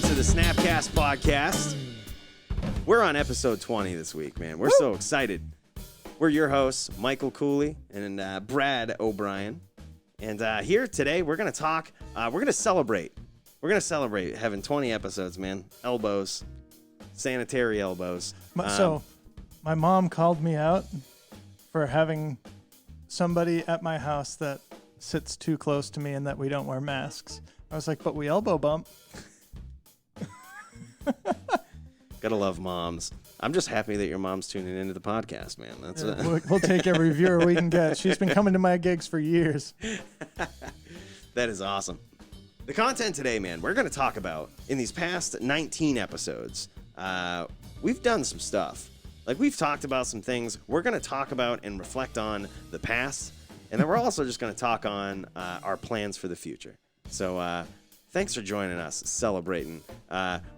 welcome to the SnapCast podcast. We're on episode 20 this week, man. We're so excited. We're your hosts, Michael Cooley and Brad O'Brien. And here today, we're going to talk, we're going to celebrate. We're going to celebrate having 20 episodes, man. Elbows, sanitary elbows. So my mom called me out for having somebody at my house that sits too close to me and that we don't wear masks. I was like, but we elbow bump. Gotta love moms. I'm just happy that your mom's tuning into the podcast, man. That's We'll take every viewer we can get. She's been coming to my gigs for years. That is awesome. The content today, man, we're going to talk about in these past 19 episodes, we've done some stuff. Like, we've talked about some things. We're going to talk about and reflect on the past, and then we're also just going to talk on our plans for the future. So thanks for joining us, celebrating.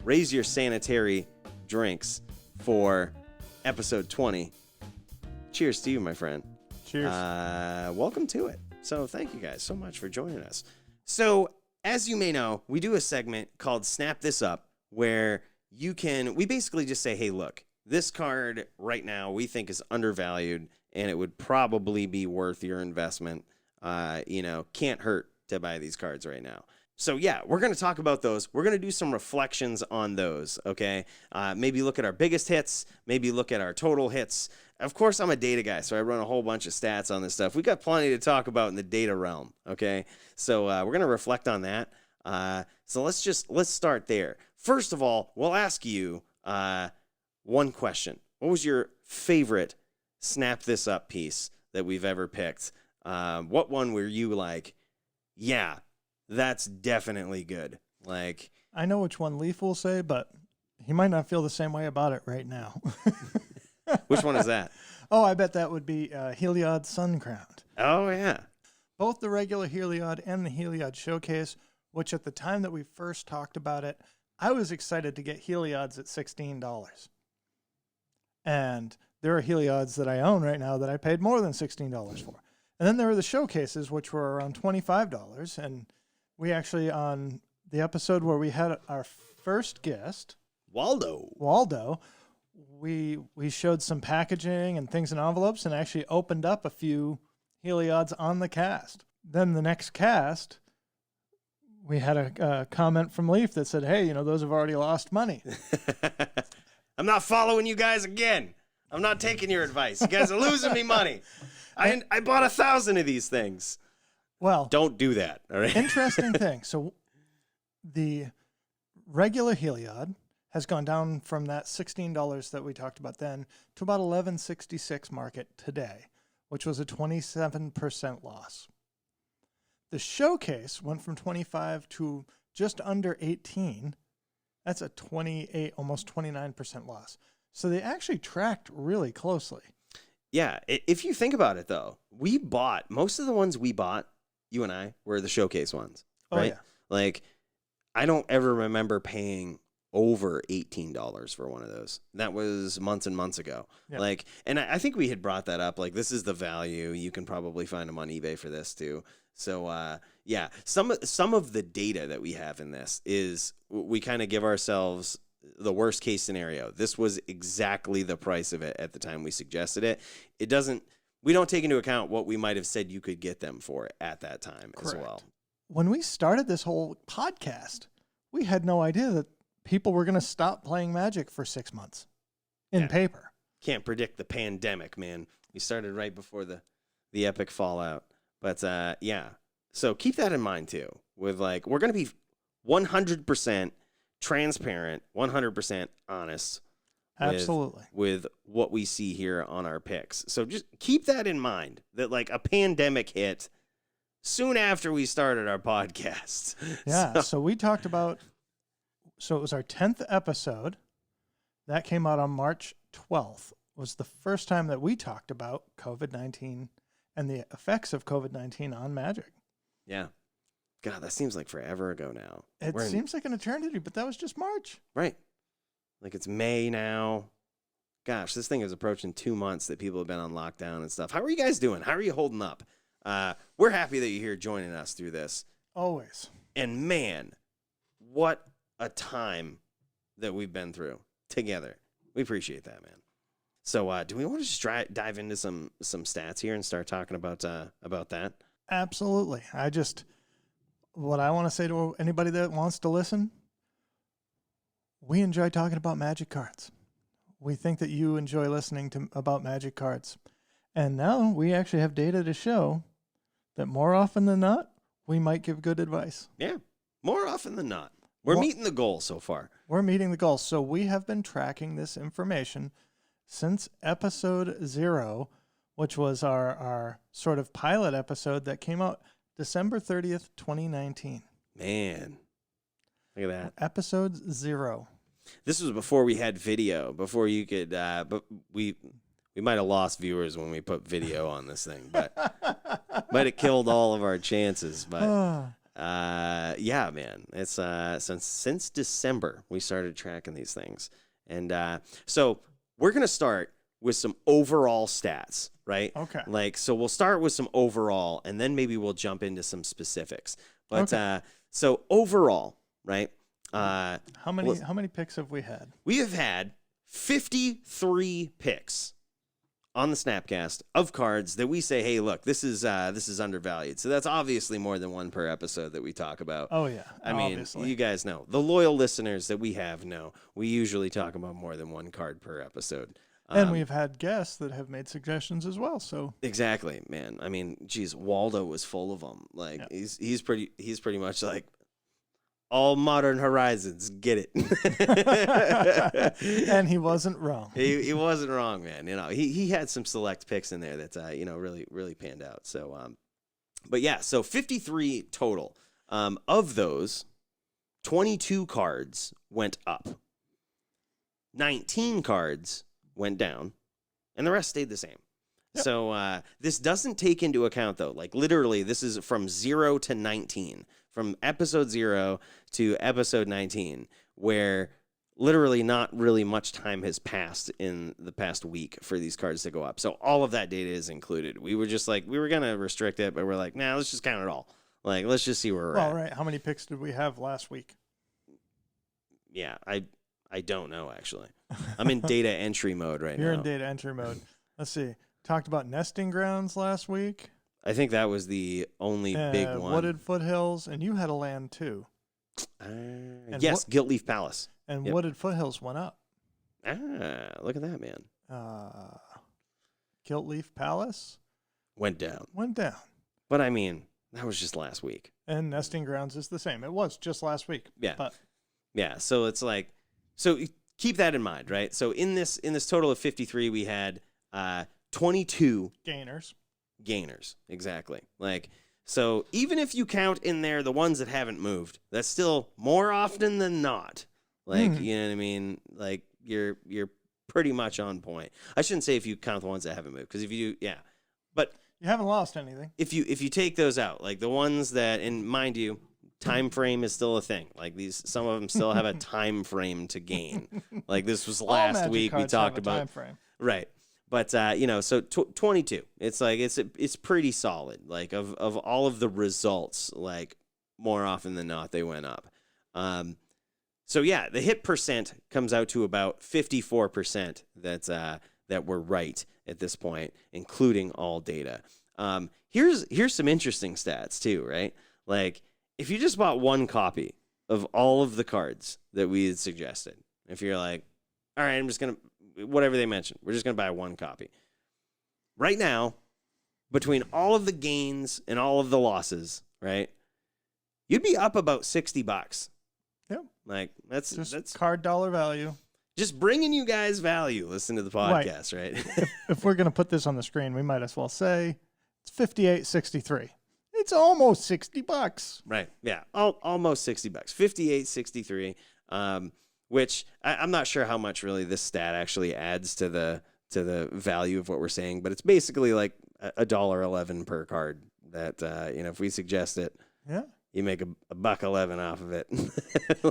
Raise your sanitary drinks for episode 20. Cheers to you, my friend. Cheers. Welcome to it. So thank you guys so much for joining us. So as you may know, we do a segment called Snap This Up, where we basically just say, hey, look, this card right now we think is undervalued and it would probably be worth your investment. Can't hurt to buy these cards right now. So yeah, we're going to talk about those. We're going to do some reflections on those, okay? Maybe look at our biggest hits, maybe look at our total hits. Of course, I'm a data guy, so I run a whole bunch of stats on this stuff. We got plenty to talk about in the data realm, okay? So we're going to reflect on that. So let's start there. First of all, we'll ask you one question. What was your favorite Snap This Up piece that we've ever picked? What one were you like, yeah, that's definitely good? Like, I know which one Leaf will say, but he might not feel the same way about it right now. Which one is that? Oh, I bet that would be Heliod Sun-Crowned. Oh, yeah. Both the regular Heliod and the Heliod Showcase, which at the time that we first talked about it, I was excited to get Heliods at $16. And there are Heliods that I own right now that I paid more than $16 for. And then there were the Showcases, which were around $25. And we actually, on the episode where we had our first guest, Waldo, we showed some packaging and things in envelopes and actually opened up a few Heliods on the cast. Then the next cast, we had a comment from Leaf that said, hey, those have already lost money. I'm not following you guys again. I'm not taking your advice. You guys are losing me money. I bought 1,000 of these things. Well, don't do that. All right. Interesting thing. So the regular Heliod has gone down from that $16 that we talked about then to about $11.66 market today, which was a 27% loss. The Showcase went from 25 to just under 18. That's a 28, almost 29% loss. So they actually tracked really closely. Yeah, if you think about it, though, most of the ones we bought, you and I, were the Showcase ones, right? Oh, yeah. Like, I don't ever remember paying over $18 for one of those. That was months and months ago. Yeah. Like, and I think we had brought that up. Like, this is the value. You can probably find them on eBay for this too. So, yeah, some of the data that we have in this is we kind of give ourselves the worst case scenario. This was exactly the price of it at the time we suggested it. We don't take into account what we might have said you could get them for at that time. Correct. As well. When we started this whole podcast, we had no idea that people were going to stop playing Magic for 6 months in paper. Can't predict the pandemic, man. We started right before the epic fallout. But yeah, so keep that in mind too. With like, we're going to be 100% transparent, 100% honest. Absolutely. With what we see here on our picks. So just keep that in mind, that like a pandemic hit soon after we started our podcast. Yeah. So we talked about, so it was our 10th episode that came out on March 12th, was the first time that we talked about COVID-19 and the effects of COVID-19 on Magic. Yeah. God, that seems like forever ago now. It seems like an eternity, but that was just March. Right. Like it's May now. Gosh, this thing is approaching 2 months that people have been on lockdown and stuff. How are you guys doing? How are you holding up? We're happy that you're here joining us through this. Always. And man, what a time that we've been through together. We appreciate that, man. So, do we want to just dive into some stats here and start talking about that? Absolutely. What I want to say to anybody that wants to listen, we enjoy talking about Magic cards. We think that you enjoy listening about Magic cards. And now we actually have data to show that more often than not, we might give good advice. Yeah, more often than not. We're meeting the goal so far. We're meeting the goal. So we have been tracking this information since episode 0, which was our sort of pilot episode that came out December 30th, 2019. Man, look at that. Episode 0. This was before we had video, before you could, but we might have lost viewers when we put video on this thing, but might have killed all of our chances. But yeah, man, it's since December we started tracking these things, and so we're gonna start with some overall stats, right? Okay. Like, so we'll start with some overall, and then maybe we'll jump into some specifics. But okay. So overall, right? How many picks have we had? We have had 53 picks on the SnapCast of cards that we say, hey, look, this is undervalued. So that's obviously more than one per episode that we talk about. Oh yeah, I mean, obviously. You guys know, the loyal listeners that we have know, we usually talk about more than one card per episode. And we've had guests that have made suggestions as well. So exactly, man. I mean, geez, Waldo was full of them. Like yeah. he's pretty much like, all Modern Horizons, get it. And he wasn't wrong. He wasn't wrong, man. You know, he had some select picks in there that really panned out. So but yeah, so 53 total. Of those, 22 cards went up. 19 cards went down, and the rest stayed the same. Yep. So this doesn't take into account, though, like literally this is from 0 to 19. From episode 0 to episode 19, where literally not really much time has passed in the past week for these cards to go up. So all of that data is included. We were just like, we were going to restrict it, but we're like, nah, let's just count it all. Like, let's just see where we're at. All right. How many picks did we have last week? Yeah, I don't know, actually. I'm in data entry mode right now. You're in data entry mode. Let's see. Talked about nesting grounds last week. I think that was the only big one. Wooded Foothills, and you had a land too. Yes, Guiltleaf Palace. And yep. Wooded Foothills went up. Look at that, man. Guiltleaf Palace went down. But I mean, that was just last week. And nesting grounds is the same. It was just last week. Yeah. But yeah. So it's like, so keep that in mind, right? So in this total of 53, we had 22 gainers, exactly. Like, so even if you count in there the ones that haven't moved, that's still more often than not. Like, you know what I mean? Like, you're pretty much on point. I shouldn't say if you count the ones that haven't moved, because if you do, yeah. But you haven't lost anything. If you take those out, like the ones that, and mind you, time frame is still a thing. Like some of them still have a time frame to gain. Like this was last week we talked about. Time frame. Right. But, so 22, it's like, it's pretty solid. Like of all of the results, like more often than not, they went up. So yeah, the hit percent comes out to about 54% that we're right at this point, including all data. Here's some interesting stats too, right? Like if you just bought one copy of all of the cards that we had suggested, if you're like, all right, I'm just going to, whatever they mentioned, we're just going to buy one copy. Right now, between all of the gains and all of the losses, right, you'd be up about $60. Yep. Like, that's card dollar value. Just bringing you guys value. Listen to the podcast, right? If we're going to put this on the screen, we might as well say it's $58.63. It's almost $60. Right. Yeah. Almost $60. $58.63. Which I'm not sure how much really this stat actually adds to the value of what we're saying, but it's basically like $1.11 per card. That if we suggest it, yeah, you make a $1.11 off of it.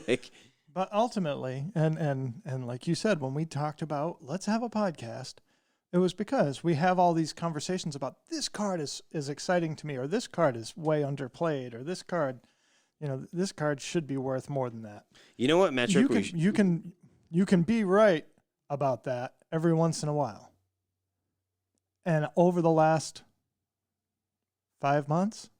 Like, but ultimately, and like you said, when we talked about let's have a podcast, it was because we have all these conversations about this card is exciting to me, or this card is way underplayed, or this card, this card should be worth more than that. You know what metric you can be right about that every once in a while. And over the last 5 months,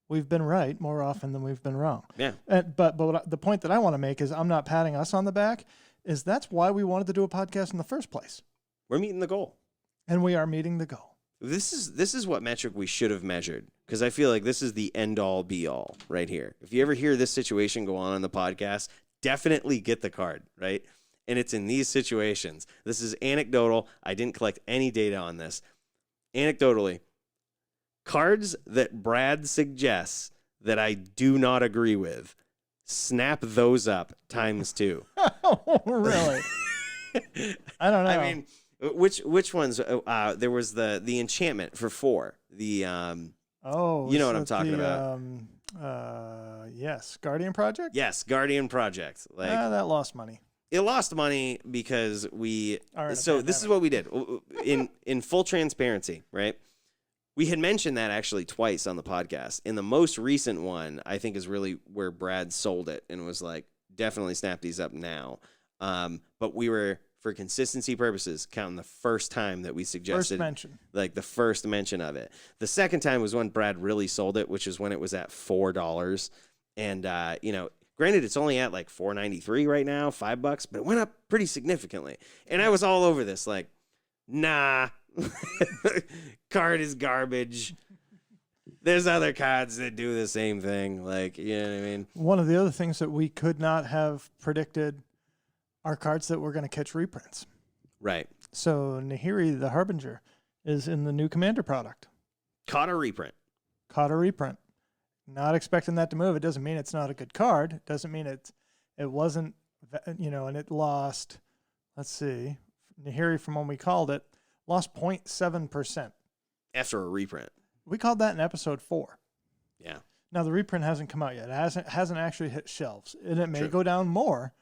we've been right more often than we've been wrong. Yeah. But the point that I want to make is I'm not patting us on the back. Is that's why we wanted to do a podcast in the first place. We're meeting the goal. And we are meeting the goal. This is what metric we should have measured, because I feel like this is the end all be all right here. If you ever hear this situation go on the podcast, definitely get the card, right? And it's in these situations. This is anecdotal. I didn't collect any data on this. Anecdotally, cards that Brad suggests that I do not agree with, snap those up *2. Oh, really? I don't know. I mean, which ones? There was the enchantment for 4. The you know what I'm talking about. Yes, Guardian Project. Yes, Guardian Project. Like that lost money. It lost money because we. So this is what we did in full transparency, right? We had mentioned that actually twice on the podcast. In the most recent one, I think is really where Brad sold it and was like, definitely snap these up now. But we were, for consistency purposes, counting the first time that we suggested, like the first mention of it. The second time was when Brad really sold it, which is when it was at $4. And, granted, it's only at like $4.93 right now, $5, but it went up pretty significantly. And I was all over this, like, nah, card is garbage. There's other cards that do the same thing. Like, you know what I mean? One of the other things that we could not have predicted are cards that were going to catch reprints. Right. So Nahiri, the Harbinger, is in the new Commander product. Caught a reprint. Not expecting that to move. It doesn't mean it's not a good card. It doesn't mean it wasn't, and it lost, let's see, Nahiri from when we called it, lost 0.7%. After a reprint. We called that in episode 4. Yeah. Now the reprint hasn't come out yet. It hasn't actually hit shelves. And it may True. go down more,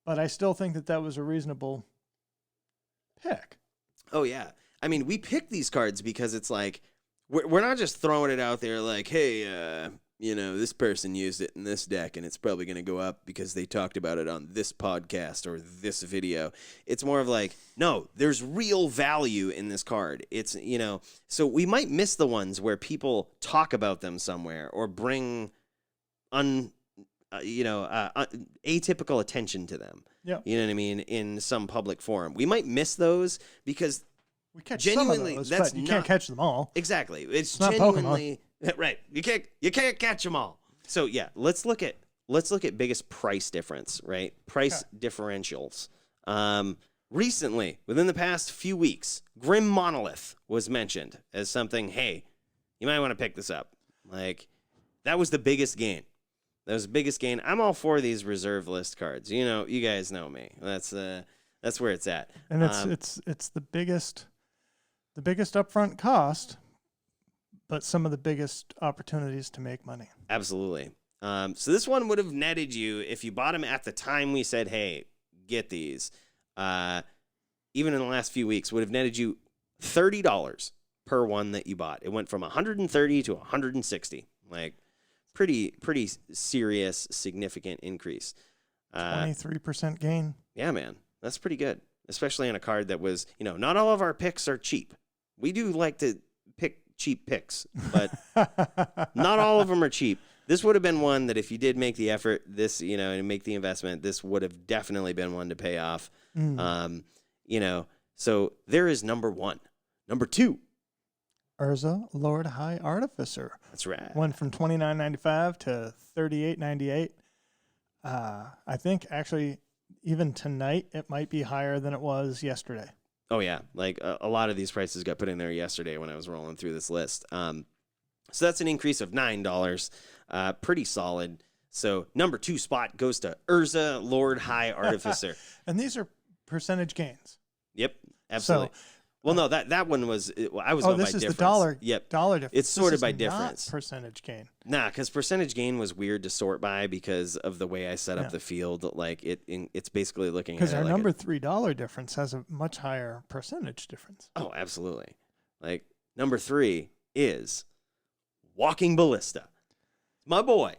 but I still think that was a reasonable pick. Oh, yeah. I mean, we picked these cards because it's like, we're not just throwing it out there like, hey, this person used it in this deck and it's probably going to go up because they talked about it on this podcast or this video. It's more of like, no, there's real value in this card. It's, so we might miss the ones where people talk about them somewhere or bring atypical attention to them. Yeah. You know what I mean? In some public forum. We might miss those because we catch genuinely, some of those, that's but you can't catch them all. Exactly. It's not genuinely right. You can't catch them all. So yeah, let's look at biggest price difference, right? Price differentials. Recently, within the past few weeks, Grim Monolith was mentioned as something, hey, you might want to pick this up. Like, that was the biggest gain. I'm all for these reserve list cards. You guys know me. That's where it's at. And it's the biggest upfront cost, but some of the biggest opportunities to make money. Absolutely. So this one would have netted you, if you bought them at the time we said, hey, get these, even in the last few weeks, would have netted you $30 per one that you bought. It went from $130 to $160. Like, pretty serious, significant increase. 23% gain. Yeah, man. That's pretty good, especially on a card that was, not all of our picks are cheap. We do like to pick cheap picks, but not all of them are cheap. This would have been one that if you did make the effort, and make the investment, this would have definitely been one to pay off. So there is number 1. Number 2. Urza, Lord High Artificer. That's right. Went from $29.95 to $38.98. I think actually even tonight it might be higher than it was yesterday. Oh, yeah. Like a lot of these prices got put in there yesterday when I was rolling through this list. So that's an increase of $9. Pretty solid. So number 2 spot goes to Urza, Lord High Artificer. And these are percentage gains. Yep, absolutely. So, well, no, that one was, I was going by difference. Oh, this is the dollar. Yep. Dollar difference. It's sorted by difference. Not percentage gain. Nah, because percentage gain was weird to sort by because of the way I set up the field. Like it's basically looking at it. Because our number $3 difference has a much higher percentage difference. Oh, absolutely. Like number 3 is Walking Ballista. My boy.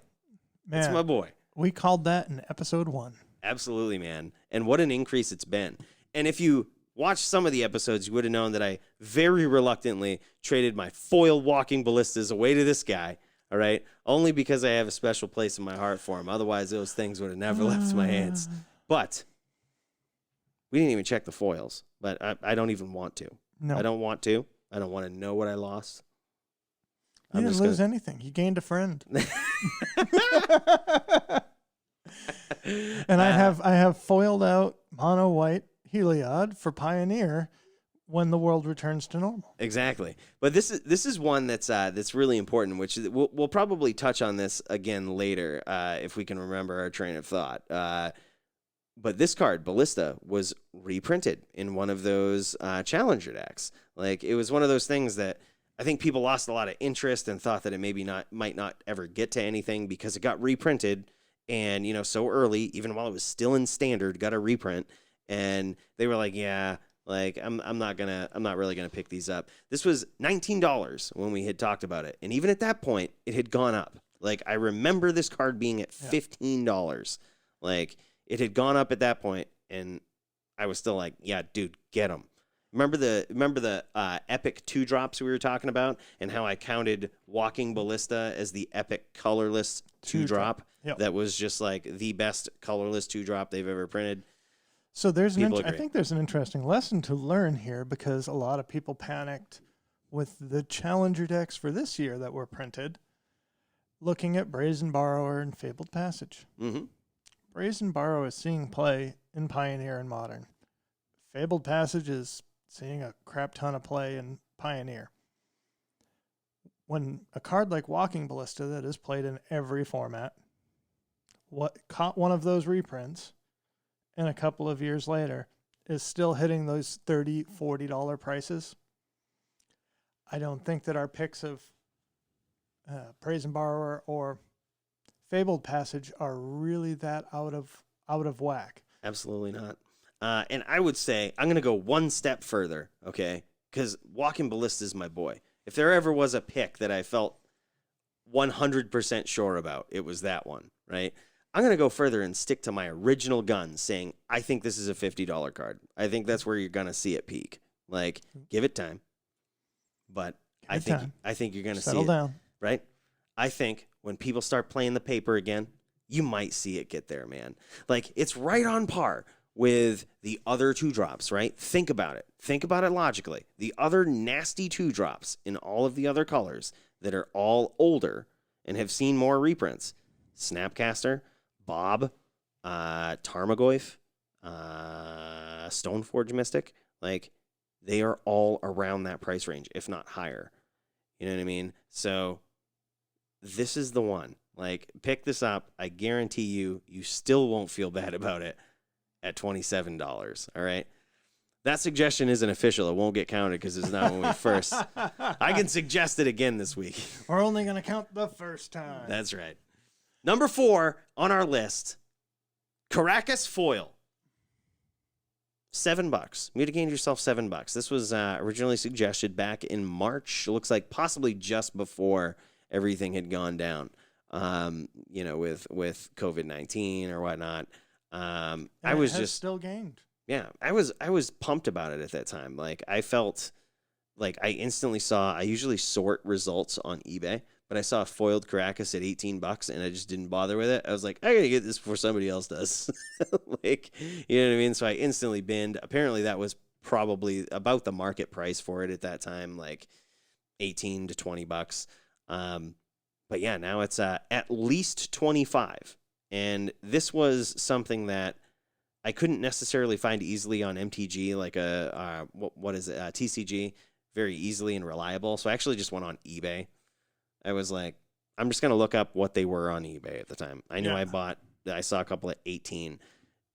That's my boy. We called that in episode 1. Absolutely, man. And what an increase it's been. And if you watched some of the episodes, you would have known that I very reluctantly traded my foil walking ballistas away to this guy, all right? Only because I have a special place in my heart for him. Otherwise, those things would have never left my hands. But we didn't even check the foils. But I don't even want to. No. I don't want to. I don't want to know what I lost. You didn't lose anything. You gained a friend. And I have foiled out mono white Heliod for Pioneer when the world returns to normal. Exactly. But this is one that's really important, which is, we'll probably touch on this again later if we can remember our train of thought. But this card, Ballista, was reprinted in one of those Challenger decks. Like, it was one of those things that I think people lost a lot of interest and thought that it might not ever get to anything because it got reprinted and, so early, even while it was still in standard, got a reprint. And they were like, yeah, like I'm not really gonna pick these up. This was $19 when we had talked about it, and even at that point, it had gone up. Like, I remember this card being at $15. Like, it had gone up at that point, and I was still like, yeah, dude, get them. Remember the epic 2-drops we were talking about, and how I counted Walking Ballista as the epic colorless 2-drop? Yep. That was just like the best colorless 2-drop they've ever printed. So I think there's an interesting lesson to learn here, because a lot of people panicked with the Challenger decks for this year that were printed, looking at Brazen Borrower and Fabled Passage. Mm-hmm. Brazen Borrower is seeing play in Pioneer and Modern. Fabled Passage is seeing a crap ton of play in Pioneer. When a card like Walking Ballista that is played in every format, what caught one of those reprints, and a couple of years later is still hitting those $30, $40 prices, I don't think that our picks of Brazen Borrower or Fabled Passage are really that out of whack. Absolutely not. And I would say I'm going to go one step further, okay? Because Walking Ballista is my boy. If there ever was a pick that I felt 100% sure about, it was that one, right? I'm going to go further and stick to my original guns, saying I think this is a $50 card. I think that's where you're going to see it peak. Like, give it time. But I think you're going to see it. Settle down. Right? I think when people start playing the paper again, you might see it get there, man. Like, it's right on par with the other 2-drops, right? Think about it. Think about it logically. The other nasty 2-drops in all of the other colors that are all older and have seen more reprints. Snapcaster, Bob, Tarmogoyf, Stoneforge Mystic, like, they are all around that price range, if not higher. You know what I mean? So this is the one. Like, pick this up. I guarantee you still won't feel bad about it at $27. All right? That suggestion isn't official. It won't get counted because it's not when we first. I can suggest it again this week. We're only going to count the first time. That's right. Number 4 on our list, Caracas Foil. $7. You would have gained yourself $7. This was originally suggested back in March. It looks like possibly just before everything had gone down, with COVID-19 or whatnot. I was just still gained. Yeah, I was pumped about it at that time. Like, I felt like I instantly saw. I usually sort results on eBay, but I saw a foiled Caracas at $18, and I just didn't bother with it. I was like, I gotta get this before somebody else does. Like, you know what I mean? So I instantly binned. Apparently, that was probably about the market price for it at that time, like $18 to $20. But yeah, now it's at least 25. And this was something that I couldn't necessarily find easily on MTG, like TCG, very easily and reliable. So I actually just went on eBay. I was like, I'm just going to look up what they were on eBay at the time. I knew I saw a couple at 18.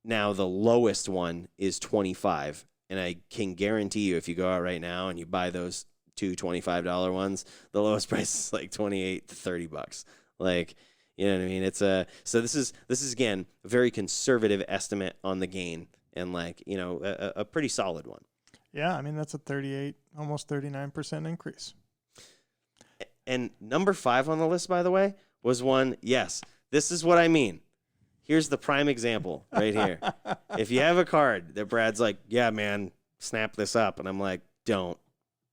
Now the lowest one is 25. And I can guarantee you, if you go out right now and you buy those two $25 ones, the lowest price is like $28 to $30. Like, you know what I mean? It's so this is again a very conservative estimate on the gain, and like, a pretty solid one. Yeah, I mean, that's a 38, almost 39% increase. And number 5 on the list, by the way, was one. Yes, This is what I mean. Here's the prime example right here. If you have a card that Brad's like, yeah, man, snap this up. And I'm like, don't.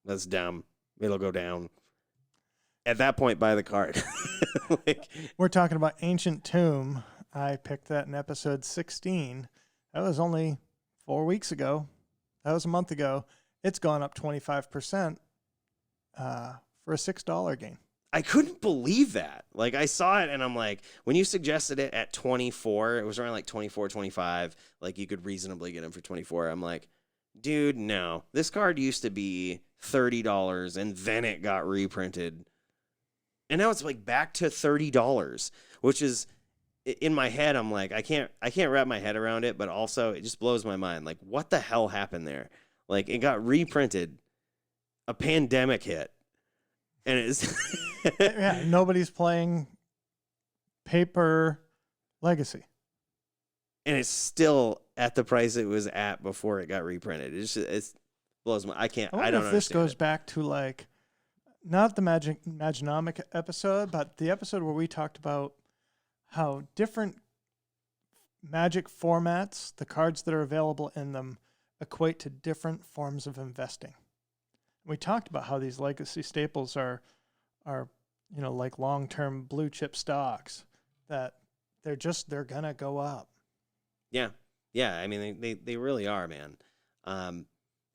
That's dumb. It'll go down. At that point, buy the card. Like, we're talking about Ancient Tomb. I picked that in episode 16. That was only 4 weeks ago. That was a month ago. It's gone up 25% for a $6 gain. I couldn't believe that. Like, I saw it, and I'm like, when you suggested it at 24, it was around like 24, 25. Like, you could reasonably get them for 24. I'm like, dude, no. This card used to be $30, and then it got reprinted. And now it's like back to $30, which is, in my head, I'm like, I can't wrap my head around it, but also it just blows my mind. Like, what the hell happened there? Like, it got reprinted, a pandemic hit, and it's yeah, nobody's playing paper Legacy, and it's still at the price it was at before it got reprinted. It blows my. I don't wonder if this goes it. back to like not the Maginomic episode, but the episode where we talked about how different Magic formats, the cards that are available in them, equate to different forms of investing. We talked about how these legacy staples are like long-term blue chip stocks that they're gonna go up. Yeah. I mean, they really are, man. And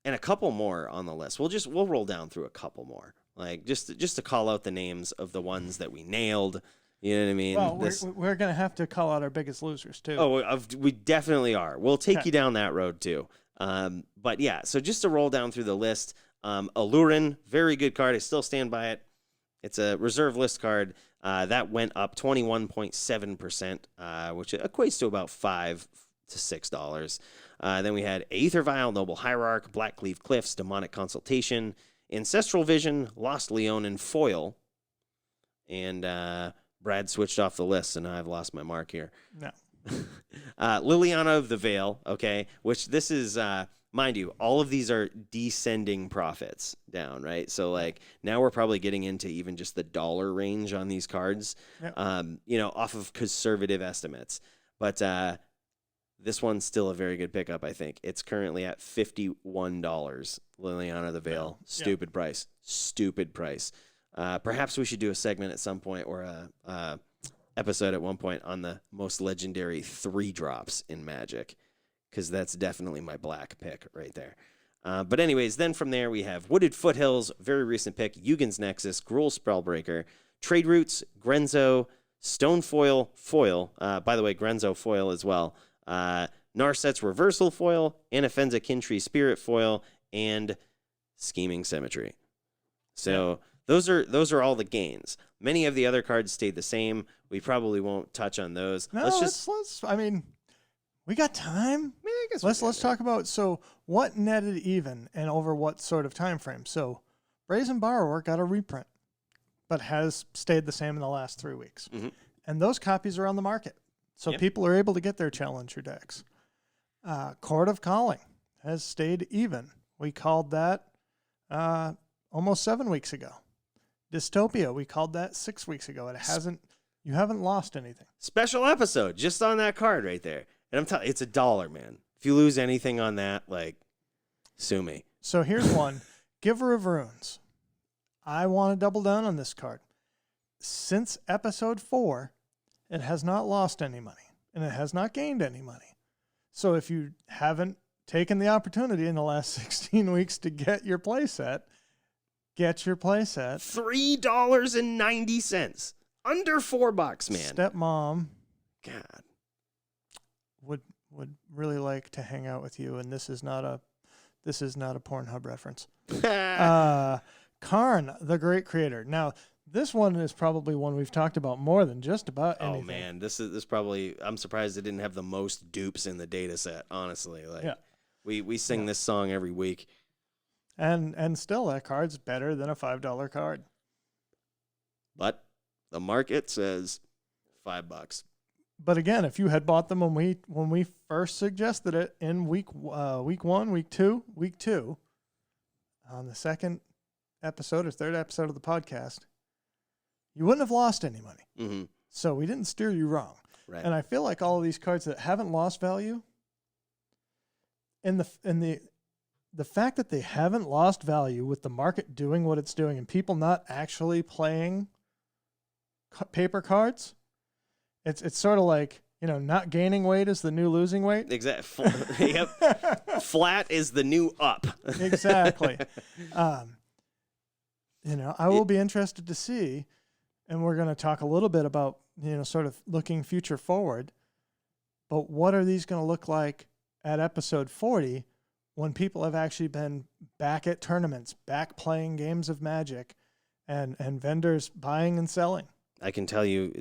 a couple more on the list. We'll roll down through a couple more, like just to call out the names of the ones that we nailed. You know what I mean? Well, we're gonna have to call out our biggest losers too. Oh, we definitely are. We'll take you down that road too. But yeah, so just to roll down through the list, Alurin, very good card. I still stand by it. It's a reserve list card that went up 21.7%, which equates to about $5 to $6. Then we had Aether Vial, Noble Hierarch, Blackcleave Cliffs, Demonic Consultation, Ancestral Vision, Lost Leonin Foil, and Brad switched off the list, and I've lost my mark here. No. Liliana of the Veil, okay, which this is, mind you, all of these are descending profits down, right? So, like, now we're probably getting into even just the dollar range on these cards, yep. Off of conservative estimates. But this one's still a very good pickup, I think. It's currently at $51, Liliana of the Veil. Stupid price. Perhaps we should do a segment at some point or a episode at one point on the most legendary 3-drops in Magic, because that's definitely my black pick right there. But anyways, then from there we have Wooded Foothills, very recent pick, Yugen's Nexus, Gruul Spellbreaker, Trade Routes, Grenzo, Stonefoil, Foil, by the way, Grenzo Foil as well, Narset's Reversal Foil, Anafenza Kintree Spirit Foil, and Scheming Symmetry. So those are all the gains. Many of the other cards stayed the same. We probably won't touch on those. No, let's I mean, we got time. I guess let's talk about what netted even and over what sort of time frame. So Brazen Borrower got a reprint, but has stayed the same in the last 3 weeks. Mm-hmm. And those copies are on the market. So people are able to get their Challenger decks. Court of Calling has stayed even. We called that almost 7 weeks ago. Dystopia, we called that 6 weeks ago. You haven't lost anything. Special episode just on that card right there. And I'm telling you, it's $1, man. If you lose anything on that, like, sue me. So here's one. Giver of Runes. I want to double down on this card. Since episode 4, it has not lost any money, and it has not gained any money. So if you haven't taken the opportunity in the last 16 weeks to get your playset, get your playset. $3.90. Under $4, man. Stepmom. God. Would really like to hang out with you, and this is not a Pornhub reference. Karn, the Great Creator. Now, this one is probably one we've talked about more than just about anything. Oh man, this probably, I'm surprised it didn't have the most dupes in the data set, honestly. Like, we sing this song every week. And still that card's better than a $5 card. But the market says $5. But again, if you had bought them when we first suggested it in week 1, week two, on the second episode or third episode of the podcast, you wouldn't have lost any money. Mm-hmm. So we didn't steer you wrong. Right. And I feel like all of these cards that haven't lost value, and the fact that they haven't lost value with the market doing what it's doing and people not actually playing paper cards, it's sort of like, not gaining weight is the new losing weight. Exactly. Yep. Flat is the new up. Exactly. I will be interested to see, and we're going to talk a little bit about, sort of looking future forward, but what are these going to look like at episode 40 when people have actually been back at tournaments, back playing games of Magic, and vendors buying and selling? I can tell you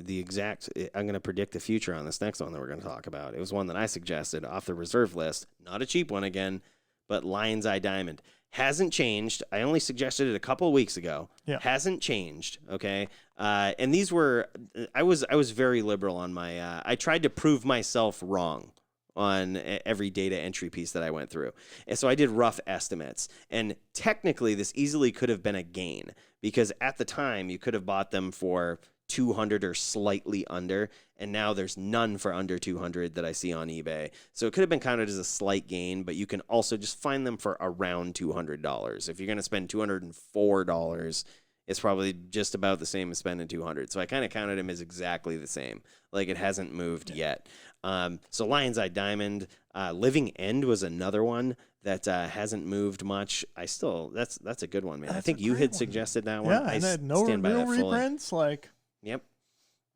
I'm going to predict the future on this next one that we're going to talk about. It was one that I suggested off the reserve list. Not a cheap one again, but Lion's Eye Diamond. Hasn't changed. I only suggested it a couple of weeks ago. Yeah. Hasn't changed, okay? And these were, I was very liberal on my, I tried to prove myself wrong on every data entry piece that I went through. And so I did rough estimates. And technically, this easily could have been a gain because at the time, you could have bought them for 200 or slightly under, and now there's none for under 200 that I see on eBay. So it could have been counted as a slight gain, but you can also just find them for around $200. If you're going to spend $204, it's probably just about the same as spending $200. So I kind of counted them as exactly the same. Like it hasn't moved yet. So Lion's Eye Diamond, Living End was another one that hasn't moved much. That's a good one, man. That's I think you had suggested that one. Yeah, and then no real reprints, like. Yep.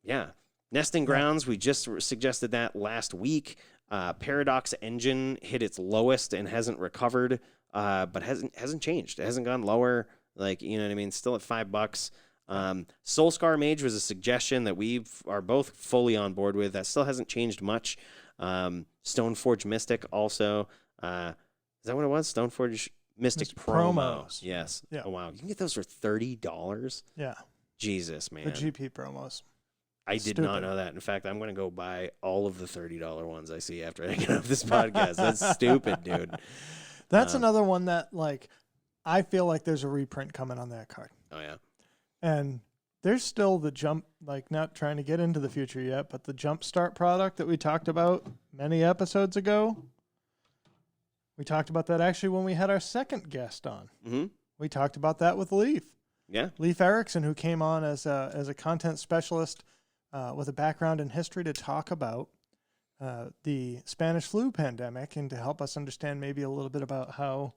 Yeah. Nesting Grounds, we just suggested that last week. Paradox Engine hit its lowest and hasn't recovered, but hasn't changed. It hasn't gone lower. Like, you know what I mean? Still at $5. Soulscar Mage was a suggestion that we are both fully on board with. That still hasn't changed much. Stoneforge Mystic also. Is that what it was? Stoneforge Mystic promos. Yes. Yeah. Oh, wow. You can get those for $30? Yeah. Jesus, man. The GP promos. I did not know that. In fact, I'm going to go buy all of the $30 ones I see after I get off this podcast. That's stupid, dude. That's another one that, like, I feel like there's a reprint coming on that card. Oh, yeah. And there's still the jump, like, not trying to get into the future yet, but the Jumpstart product that we talked about many episodes ago. We talked about that actually when we had our second guest on. Mm-hmm. We talked about that with Leaf. Yeah. Leif Erickson, who came on as a content specialist with a background in history to talk about the Spanish flu pandemic and to help us understand maybe a little bit about how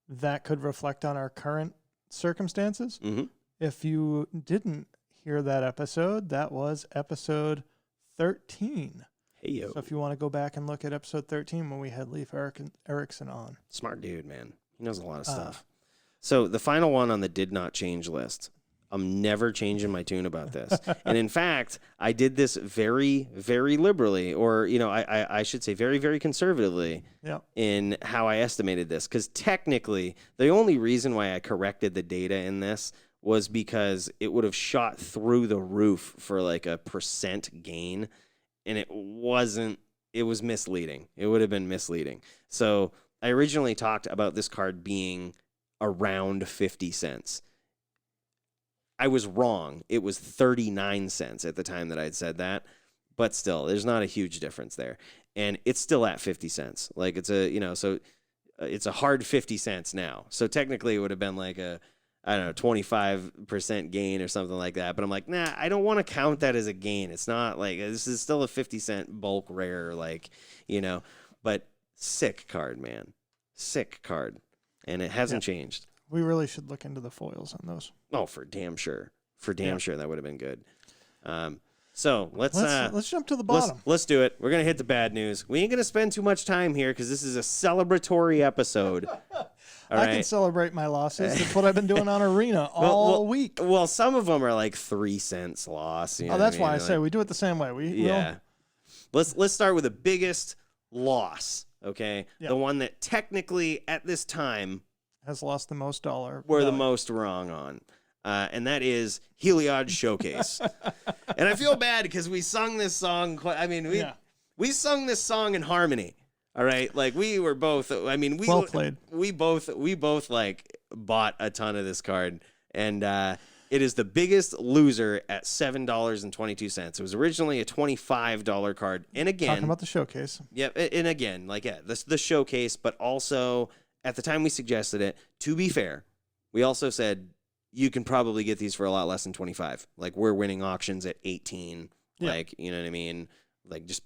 that could reflect on our current circumstances. Mm-hmm. If you didn't hear that episode, that was episode 13. Hey, yo. So if you want to go back and look at episode 13 when we had Leif Erickson on. Smart dude, man. He knows a lot of stuff. So the final one on the did not change list. I'm never changing my tune about this. And in fact, I did this very, very liberally, or, I should say very, very conservatively in how I estimated this. Because technically, the only reason why I corrected the data in this was because it would have shot through the roof for like a % gain. And it was misleading. It would have been misleading. So I originally talked about this card being around 50 cents. I was wrong. It was 39 cents at the time that I'd said that, but still, there's not a huge difference there. And it's still at 50 cents. Like it's a hard 50 cents now. So technically it would have been like a, 25% gain or something like that. But I'm like, nah, I don't want to count that as a gain. It's not like, this is still a 50 cent bulk rare, but sick card, man. Sick card. And it hasn't changed. We really should look into the foils on those. Oh, for damn sure. Sure, that would have been good. So let's jump to the bottom. Let's do it. We're gonna hit the bad news. We ain't gonna spend too much time here because this is a celebratory episode. I can celebrate my losses. That's what I've been doing on Arena all week. Well, some of them are like 3 cents loss. That's why I say we do it the same way. Let's start with the biggest loss. Okay, Yep. The one that technically at this time has lost the most dollar. We're the most wrong on. And that is Heliod Showcase. And I feel bad because we sung this song. We sung this song in harmony. All right. Like we were both, well played. We both like bought a ton of this card. And It is the biggest loser at $7.22. It was originally a $25 card. And again, talking about the showcase. Yeah, and again, like, yeah, this the showcase, but also at the time we suggested it, to be fair, we also said you can probably get these for a lot less than 25. Like, we're winning auctions at 18. Yeah. Like, you know what I mean? Like, just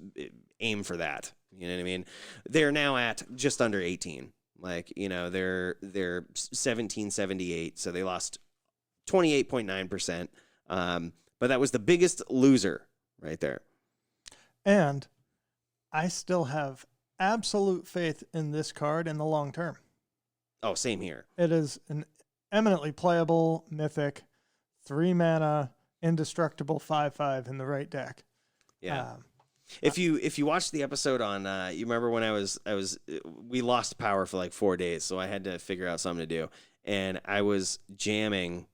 aim for that. You know what I mean? They're now at just under 18. Like, you know, they're 1778, so they lost 28.9%. But that was the biggest loser right there. And I still have absolute faith in this card in the long term. Oh, same here. It is an eminently playable mythic, 3-mana, indestructible 5/5 in the right deck. Yeah. If you watched the episode on, you remember when we lost power for like 4 days, so I had to figure out something to do, and I was jamming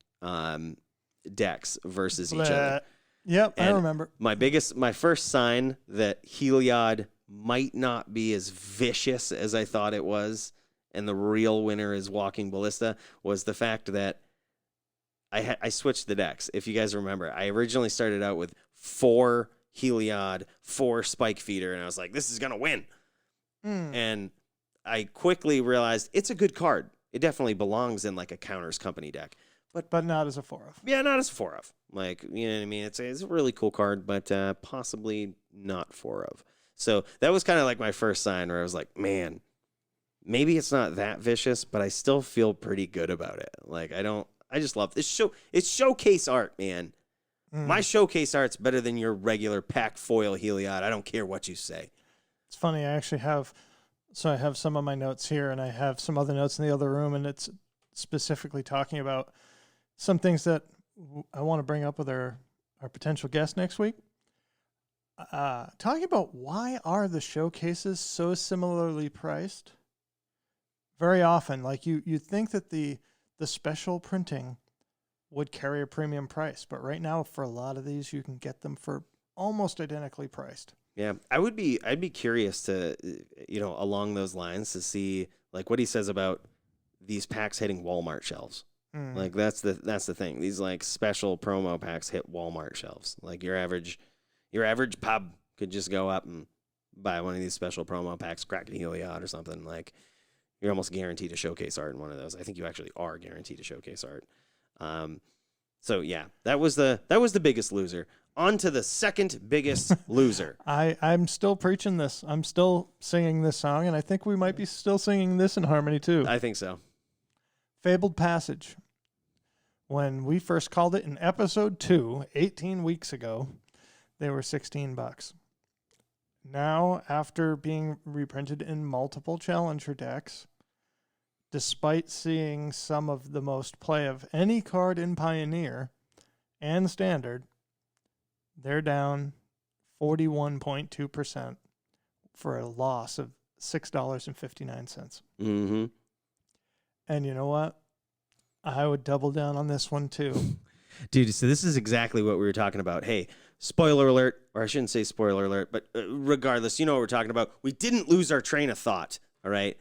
decks versus each other. Yep, And I remember. My first sign that Heliod might not be as vicious as I thought it was, and the real winner is Walking Ballista, was the fact that I switched the decks. If you guys remember, I originally started out with 4 Heliod, 4 Spike Feeder, and I was like, this is going to win. And I quickly realized it's a good card. It definitely belongs in like a Counters Company deck. But not as a 4-of. Yeah, not as 4-of. Like, you know what I mean? It's a really cool card, but possibly not 4-of. So that was kind of like my first sign where I was like, man, maybe it's not that vicious, but I still feel pretty good about it. Like, I just love this show. It's showcase art, man. My showcase art's better than your regular pack foil Heliod. I don't care what you say. It's funny. I actually have some of my notes here, and I have some other notes in the other room, and it's specifically talking about some things that I want to bring up with our potential guest next week. Talking about why are the showcases so similarly priced? Very often, like you think that the special printing would carry a premium price, but right now for a lot of these you can get them for almost identically priced. Yeah, I'd be curious to, along those lines, to see like what he says about these packs hitting Walmart shelves. Like that's the thing. These like special promo packs hit Walmart shelves. Like your average pub could just go up and buy one of these special promo packs, crack a Heliod or something. Like you're almost guaranteed to showcase art in one of those. I think you actually are guaranteed to showcase art. So yeah, that was the biggest loser. On to the second biggest loser. I'm still preaching this. I'm still singing this song, and I think we might be still singing this in harmony too. I think so. Fabled Passage. When we first called it in episode 2, 18 weeks ago, they were $16. Now, after being reprinted in multiple Challenger decks, despite seeing some of the most play of any card in Pioneer and Standard, they're down 41.2% for a loss of $6.59. Mm-hmm. And you know what? I would double down on this one too. Dude, so this is exactly what we were talking about. Hey, spoiler alert, or I shouldn't say spoiler alert, but regardless, you know what we're talking about. We didn't lose our train of thought, all right?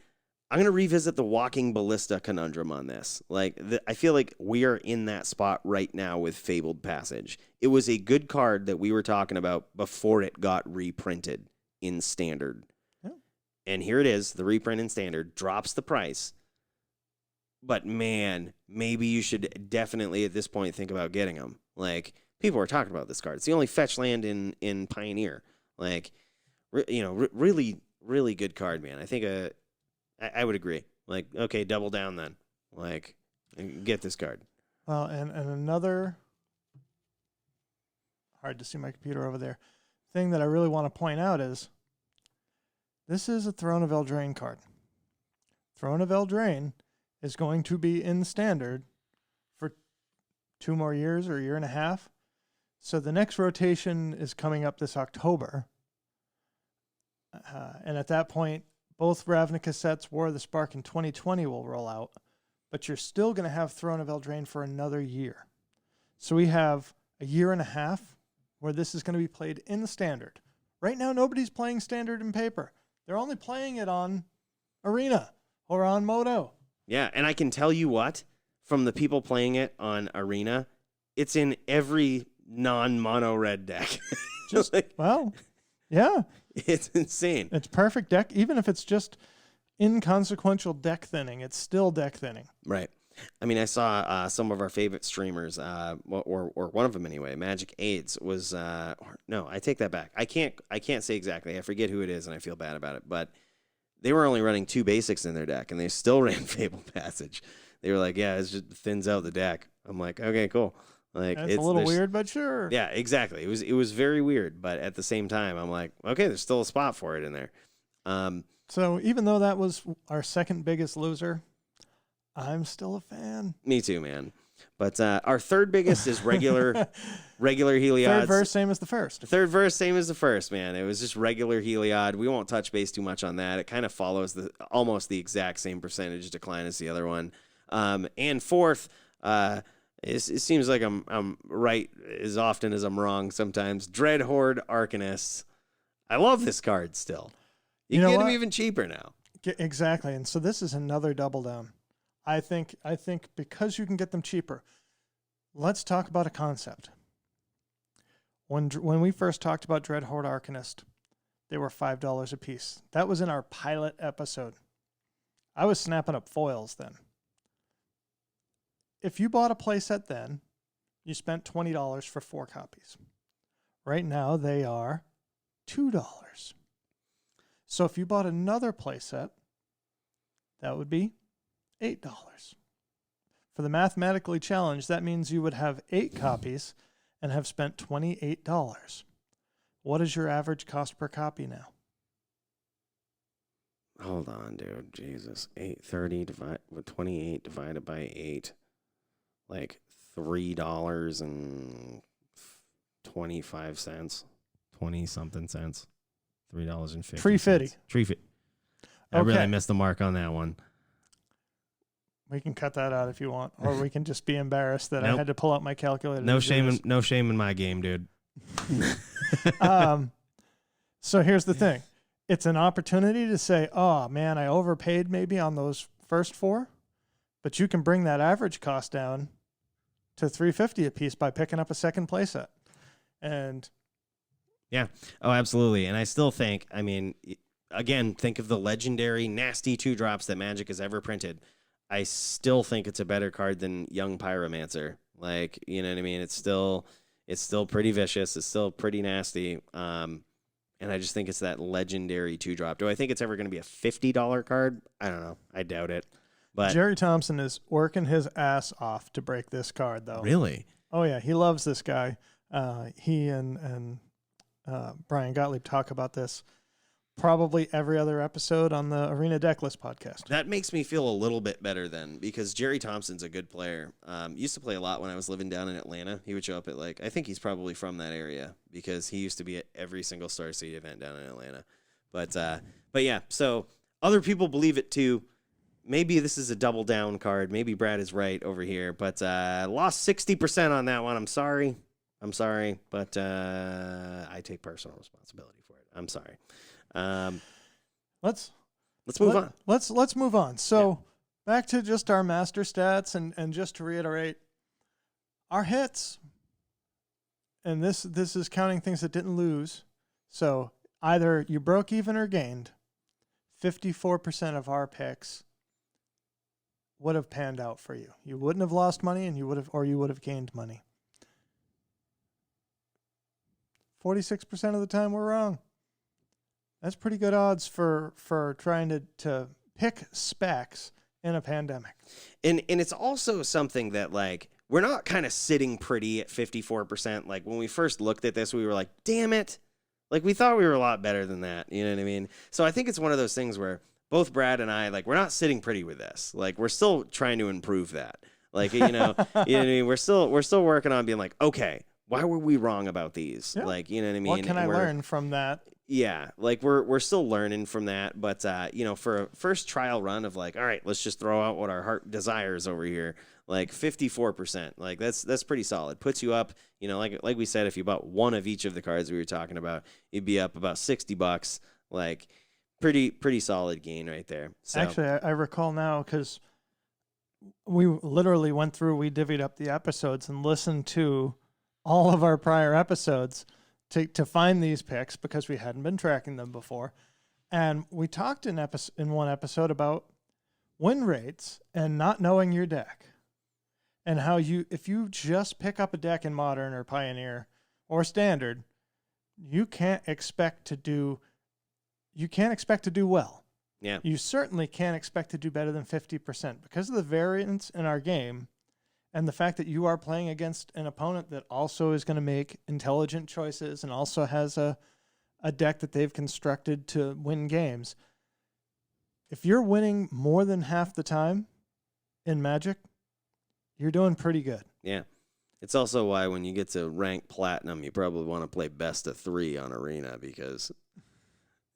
I'm going to revisit the Walking Ballista conundrum on this. Like, I feel like we are in that spot right now with Fabled Passage. It was a good card that we were talking about before it got reprinted in Standard. Yeah. And here it is, the reprint in Standard, drops the price. But man, maybe you should definitely at this point think about getting them. Like, people are talking about this card. It's the only fetch land in Pioneer. Like, really, really good card, man. I think I would agree. Like, okay, double down then. Like, get this card. Well, and another, hard to see my computer over there, thing that I really want to point out is this is a Throne of Eldraine card. Throne of Eldraine is going to be in Standard for 2 more years or a year and a half. So the next rotation is coming up this October. And at that point, both Ravnica sets, War of the Spark, and 2020 will roll out. But you're still going to have Throne of Eldraine for another year. So we have a year and a half where this is going to be played in Standard. Right now, nobody's playing Standard in paper. They're only playing it on Arena or on Moto. Yeah, and I can tell you what, from the people playing it on Arena, it's in every non-mono red deck. Just like, well, yeah, it's insane. it's perfect deck. Even if it's just inconsequential deck thinning, it's still deck thinning. Right. I mean, I saw some of our favorite streamers, or one of them anyway. Magic AIDS was no, I take that back. I can't say exactly. I forget who it is, and I feel bad about it. But they were only running 2 basics in their deck, and they still ran Fable Passage. They were like, yeah, it just thins out the deck. I'm like, okay, cool. Like It's a little weird, but sure. Yeah, exactly. It was very weird, but at the same time, I'm like, okay, there's still a spot for it in there. So even though that was our second biggest loser, I'm still a fan. Me too, man. But our third biggest is regular Heliod. Third verse, same as the first. Third verse, same as the first, man. It was just regular Heliod. We won't touch base too much on that. It kind of follows almost the exact same percentage decline as the other one. And fourth, it seems like I'm right as often as I'm wrong sometimes. Dreadhorde Arcanist. I love this card still. You can get him even cheaper now. Exactly. And so this is another double down. I think because you can get them cheaper. Let's talk about a concept. When we first talked about Dreadhorde Arcanist, they were $5 a piece. That was in our pilot episode. I was snapping up foils then. If you bought a playset then, you spent $20 for 4 copies. Right now they are $2. So if you bought another playset, that would be $8. For the mathematically challenged, that means you would have 8 copies and have spent $28. What is your average cost per copy now? Hold on, dude. Jesus. 830 with 28 divided by 8. Like $3.25. 20-something cents. $3.50. $3.50. I really missed the mark on that one. We can cut that out if you want, or we can just be embarrassed that I had to pull out my calculator. No shame in my game, dude. So here's the thing. It's an opportunity to say, oh, man, I overpaid maybe on those first 4, but you can bring that average cost down to $3.50 a piece by picking up a second playset. And yeah. Oh, absolutely. And I still think, I mean, again, think of the legendary nasty 2-drops that Magic has ever printed. I still think it's a better card than Young Pyromancer. Like, you know what I mean? It's still pretty vicious. It's still pretty nasty. And I just think it's that legendary 2-drop. Do I think it's ever going to be a $50 card? I don't know. I doubt it. But Jerry Thompson is working his ass off to break this card, though. Really? Oh, yeah. He loves this guy. He and Brian Gottlieb talk about this probably every other episode on the Arena Decklist podcast. That makes me feel a little bit better then, because Jerry Thompson's a good player. Used to play a lot when I was living down in Atlanta. He would show up at I think he's probably from that area, because he used to be at every single Star City event down in Atlanta. But yeah, so other people believe it too. Maybe this is a double down card. Maybe Brad is right over here, but lost 60% on that one. I'm sorry, but I take personal responsibility for it. I'm sorry. Let's move on. Let's move on. So back to just our master stats, and just to reiterate, our hits, and this is counting things that didn't lose. So either you broke even or gained. 54% of our picks would have panned out for you. You wouldn't have lost money, and you would have gained money. 46% of the time we're wrong. That's pretty good odds for trying to pick specs in a pandemic. And it's also something that, like, we're not kind of sitting pretty at 54%. Like, when we first looked at this, we were like, damn it. Like, we thought we were a lot better than that. You know what I mean? So I think it's one of those things where both Brad and I, like, we're not sitting pretty with this. Like, we're still trying to improve that. Like, you know what I mean? We're still working on being like, okay, why were we wrong about these? Yeah. Like, you know what I mean? What can I learn from that? Yeah, like we're still learning from that, but for a first trial run of like, all right, let's just throw out what our heart desires over here. Like 54%, like that's pretty solid. Puts you up, like we said, if you bought one of each of the cards we were talking about, you'd be up about $60. Like pretty solid gain right there. So. Actually, I recall now because we literally went through, we divvied up the episodes and listened to all of our prior episodes to find these picks because we hadn't been tracking them before. And we talked in one episode about win rates and not knowing your deck, and how if you just pick up a deck in Modern or Pioneer or Standard, you can't expect to do well. Yeah. You certainly can't expect to do better than 50% because of the variance in our game and the fact that you are playing against an opponent that also is going to make intelligent choices and also has a deck that they've constructed to win games. If you're winning more than half the time in Magic, you're doing pretty good. Yeah. It's also why when you get to rank platinum, you probably want to play best of 3 on Arena, because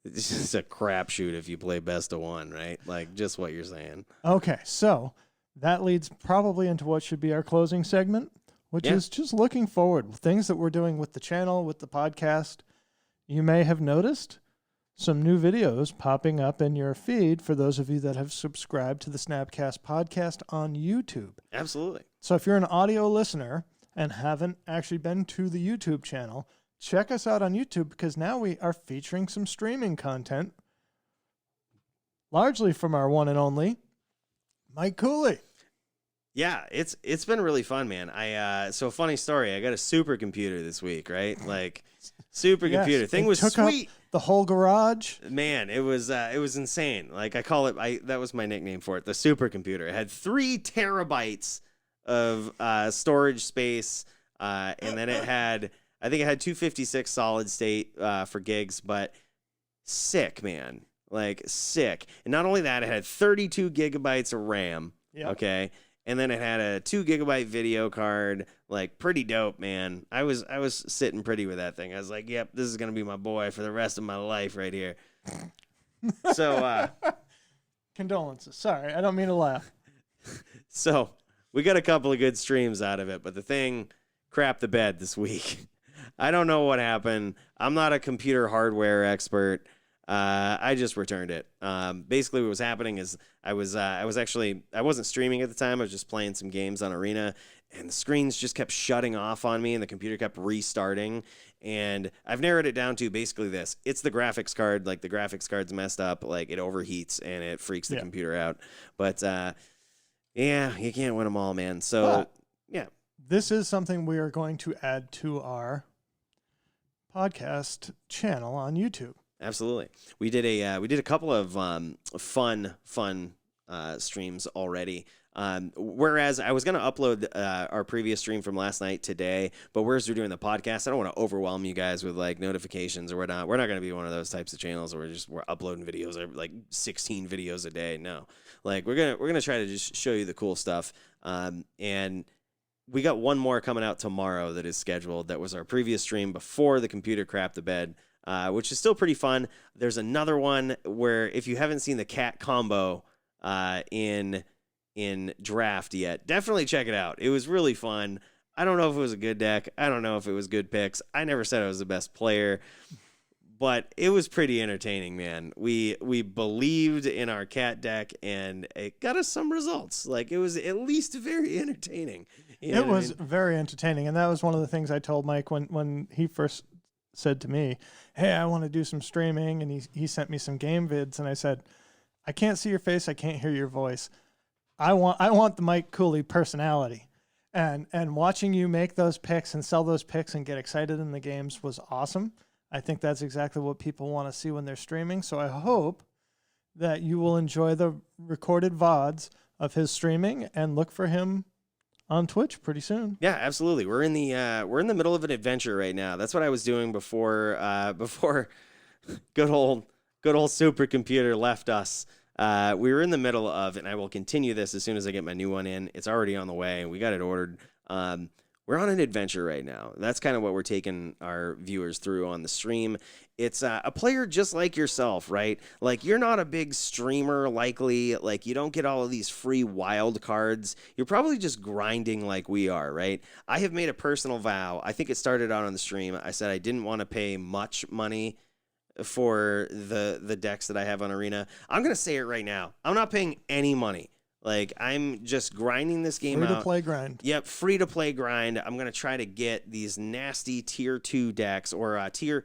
it's just a crapshoot if you play best of 1, right? Like, just what you're saying. Okay, so that leads probably into what should be our closing segment, which is just looking forward. Things that we're doing with the channel, with the podcast. You may have noticed some new videos popping up in your feed for those of you that have subscribed to the SnapCast podcast on YouTube. Absolutely. So if you're an audio listener and haven't actually been to the YouTube channel, check us out on YouTube, because now we are featuring some streaming content, largely from our one and only Mike Cooley. Yeah, it's been really fun, man. So funny story. I got a supercomputer this week, right? Like, supercomputer. Thing was sweet. The whole garage. Man, it was insane. Like, I call it, that was my nickname for it, the supercomputer. It had 3 terabytes of storage space, and then I think it had 256 solid state for gigs, but sick, man. Like, sick. And not only that, it had 32 gigabytes of RAM. Yep. Okay. And then it had a 2 gigabyte video card. Like, pretty dope, man. I was sitting pretty with that thing. I was like, yep, this is going to be my boy for the rest of my life right here. So, condolences. Sorry, I don't mean to laugh. So, we got a couple of good streams out of it, but the thing crapped the bed this week. I don't know what happened. I'm not a computer hardware expert. I just returned it. Basically, what was happening is I wasn't streaming at the time. I was just playing some games on Arena, and the screens just kept shutting off on me, and the computer kept restarting. And I've narrowed it down to basically this: it's the graphics card. Like, the graphics card's messed up. Like, it overheats and it freaks the computer out. But yeah, you can't win them all, man. So yeah, this is something we are going to add to our podcast channel on YouTube. Absolutely. We did a couple of fun streams already. Whereas I was going to upload our previous stream from last night today, but whereas we're doing the podcast, I don't want to overwhelm you guys with like notifications or whatnot. We're not going to be one of those types of channels where we're uploading videos, like 16 videos a day. No, like we're gonna try to just show you the cool stuff. And we got one more coming out tomorrow that is scheduled. That was our previous stream before the computer crapped the bed. Which is still pretty fun. There's another one where, if you haven't seen the cat combo in draft yet, definitely check it out. It was really fun. I don't know if it was a good deck. I don't know if it was good picks. I never said I was the best player, but it was pretty entertaining, man. We believed in our cat deck, and it got us some results. Like, it was at least very entertaining. It was very entertaining, and that was one of the things I told Mike when he first said to me, hey, I want to do some streaming, and he sent me some game vids, and I said, I can't see your face, I can't hear your voice. I want the Mike Cooley personality. And watching you make those picks and sell those picks and get excited in the games was awesome. I think that's exactly what people want to see when they're streaming. So I hope that you will enjoy the recorded VODs of his streaming and look for him on Twitch pretty soon. Yeah, absolutely. We're in the middle of an adventure right now. That's what I was doing before good old supercomputer left us. We were in the middle of, and I will continue this as soon as I get my new one in. It's already on the way. We got it ordered. We're on an adventure right now. That's kind of what we're taking our viewers through on the stream. It's a player just like yourself, right? Like, you're not a big streamer, likely. Like, you don't get all of these free wild cards. You're probably just grinding like we are, right? I have made a personal vow. I think it started out on the stream. I said I didn't want to pay much money for the decks that I have on Arena. I'm going to say it right now. I'm not paying any money. Like, I'm just grinding this game out. Free to play grind. Yep, free to play grind. I'm gonna try to get these nasty tier 2 decks, or tier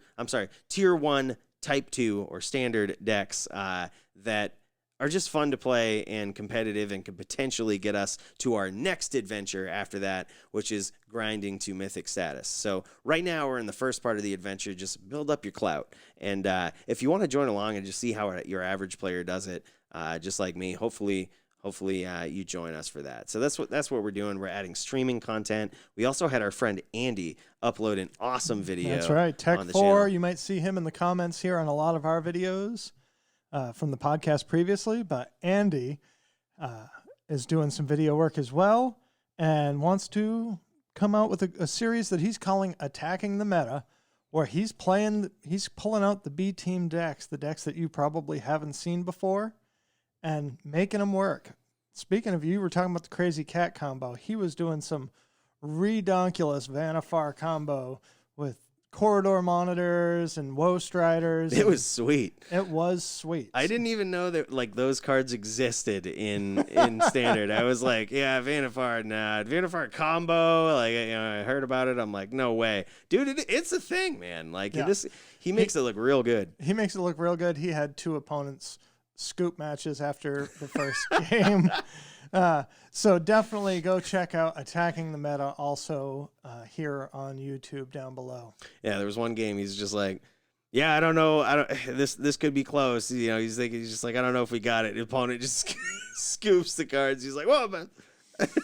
1 type 2 or standard decks that are just fun to play and competitive and could potentially get us to our next adventure after that, which is grinding to mythic status. So right now we're in the first part of the adventure. Just build up your clout. And if you want to join along and just see how your average player does it, just like me, hopefully you join us for that. So that's what we're doing. We're adding streaming content. We also had our friend Andy upload an awesome video. That's right. Tech4, channel. You might see him in the comments here on a lot of our videos from the podcast previously. But Andy is doing some video work as well and wants to come out with a series that he's calling Attacking the Meta, where he's pulling out the B team decks, the decks that you probably haven't seen before, and making them work. Speaking of, you were talking about the Crazy Cat combo. He was doing some redonkulous Vanifar combo with corridor monitors and Woe Striders. It was sweet. It was sweet. I didn't even know that like those cards existed in standard. I was like, yeah, Vanifar combo. Like, I heard about it. I'm like, no way, dude. It's a thing, man. Like he makes it look real good. He makes it look real good. He had 2 opponents scoop matches after the first game. So definitely go check out Attacking the Meta also here on YouTube down below. Yeah, there was one game he's just like, yeah, I don't know. This could be close. You know, he's just like, I don't know if we got it. The opponent just scoops the cards. He's like, well, but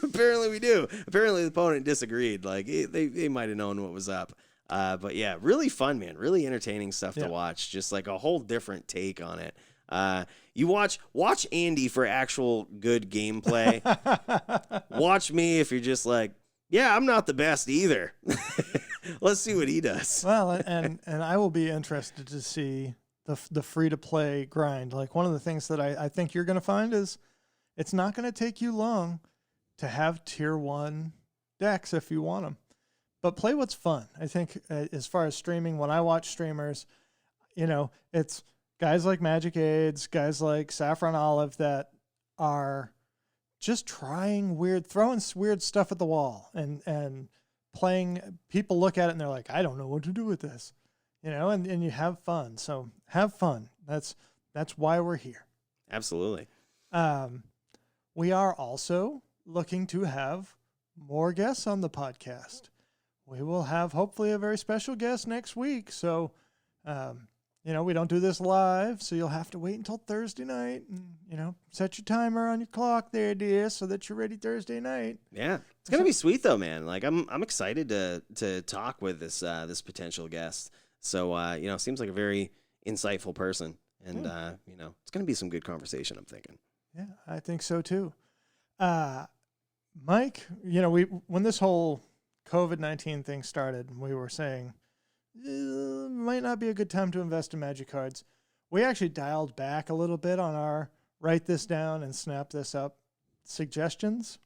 apparently we do. Apparently the opponent disagreed. Like they might have known what was up. But yeah, really fun, man. Really entertaining stuff to watch. Just like a whole different take on it. You watch Andy for actual good gameplay. Watch me if you're just like, yeah, I'm not the best either. Let's see what he does. Well, and I will be interested to see the free to play grind. Like, one of the things that I think you're going to find is it's not going to take you long to have tier 1 decks if you want them. But play what's fun. I think as far as streaming, when I watch streamers, it's guys like Magic Aids, guys like Saffron Olive that are just trying throwing weird stuff at the wall and playing. People look at it and they're like, I don't know what to do with this, and you have fun. So have fun. That's why we're here. Absolutely. We are also looking to have more guests on the podcast. We will have hopefully a very special guest next week. So, we don't do this live, so you'll have to wait until Thursday night and, set your timer on your clock there, dear, so that you're ready Thursday night. Yeah. It's going to be sweet though, man. Like I'm excited to talk with this potential guest. So, seems like a very insightful person and it's going to be some good conversation, I'm thinking. Yeah, I think so too. Mike, when this whole COVID-19 thing started, we were saying, might not be a good time to invest in Magic cards. We actually dialed back a little bit on our write this down and snap this up suggestions.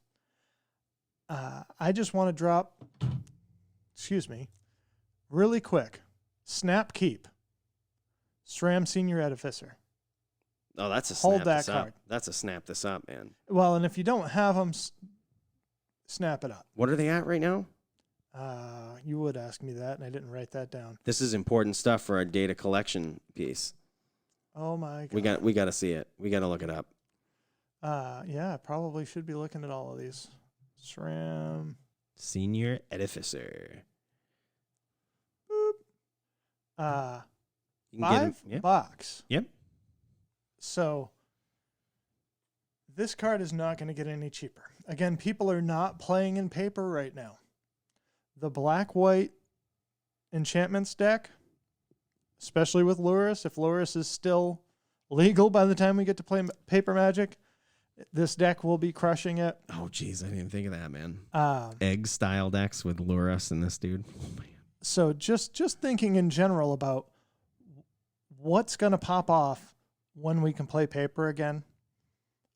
I just want to drop, really quick. Snap Keep. SRAM Senior Edificer. Oh, that's a Hold snap that this card. up. That's a snap this up, man. Well, and if you don't have them, snap it up. What are they at right now? You would ask me that, and I didn't write that down. This is important stuff for our data collection piece. Oh my God. We got to see it. We got to look it up. Yeah, I probably should be looking at all of these. SRAM Senior Edificer. Boop. You can $5. Yep. So this card is not going to get any cheaper. Again, people are not playing in paper right now. The black-white enchantments deck, especially with Lurrus, if Lurrus is still legal by the time we get to play paper Magic, this deck will be crushing it. Oh, geez, I didn't even think of that, man. Egg-style decks with Lurrus and this dude. Oh, man. So just thinking in general about what's going to pop off when we can play paper again.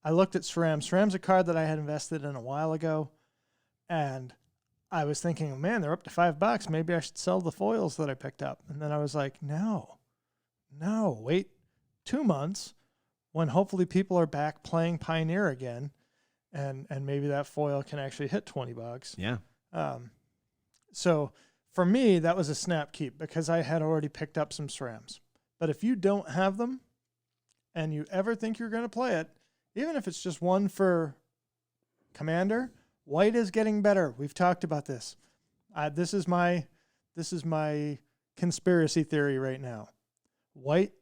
I looked at SRAM. SRAM's a card that I had invested in a while ago, and I was thinking, man, they're up to $5. Maybe I should sell the foils that I picked up. And then I was like, no, wait 2 months when hopefully people are back playing Pioneer again. and maybe that foil can actually hit $20. Yeah. So for me, that was a snap keep because I had already picked up some SRAMs. But if you don't have them and you ever think you're going to play it, even if it's just one for Commander, white is getting better. We've talked about this. This is my conspiracy theory right now. White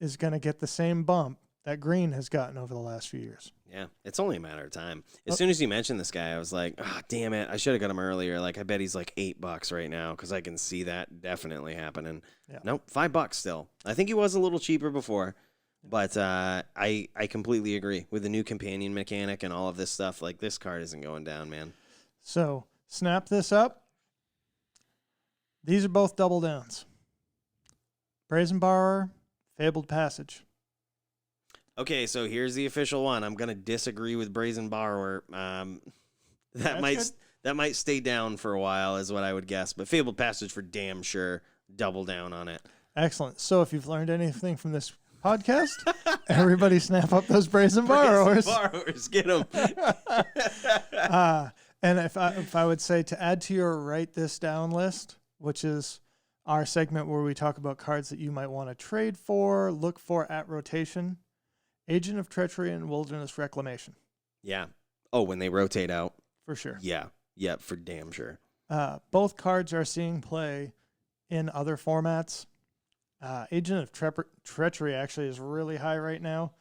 is going to get the same bump that green has gotten over the last few years. Yeah, it's only a matter of time. As soon as you mentioned this guy, I was like, oh, damn it, I should have got him earlier. Like, I bet he's like $8 right now because I can see that definitely happening. Yeah. Nope, $5 still. I think he was a little cheaper before, but I completely agree with the new companion mechanic and all of this stuff. Like, this card isn't going down, man. So, snap this up. These are both double downs. Brazen Borrower, Fabled Passage. Okay, so here's the official one. I'm gonna disagree with Brazen Borrower. That might stay down for a while, is what I would guess. But Fabled Passage for damn sure. Double down on it. Excellent. So if you've learned anything from this podcast, everybody snap up those Brazen Borrowers. Borrowers, get them. And if I would say to add to your write this down list, which is our segment where we talk about cards that you might want to trade for, look for at rotation. Agent of Treachery and Wilderness Reclamation. Yeah. Oh, when they rotate out. For sure. Yeah. Yep, for damn sure. Both cards are seeing play in other formats. Agent of Treachery actually is really high right now,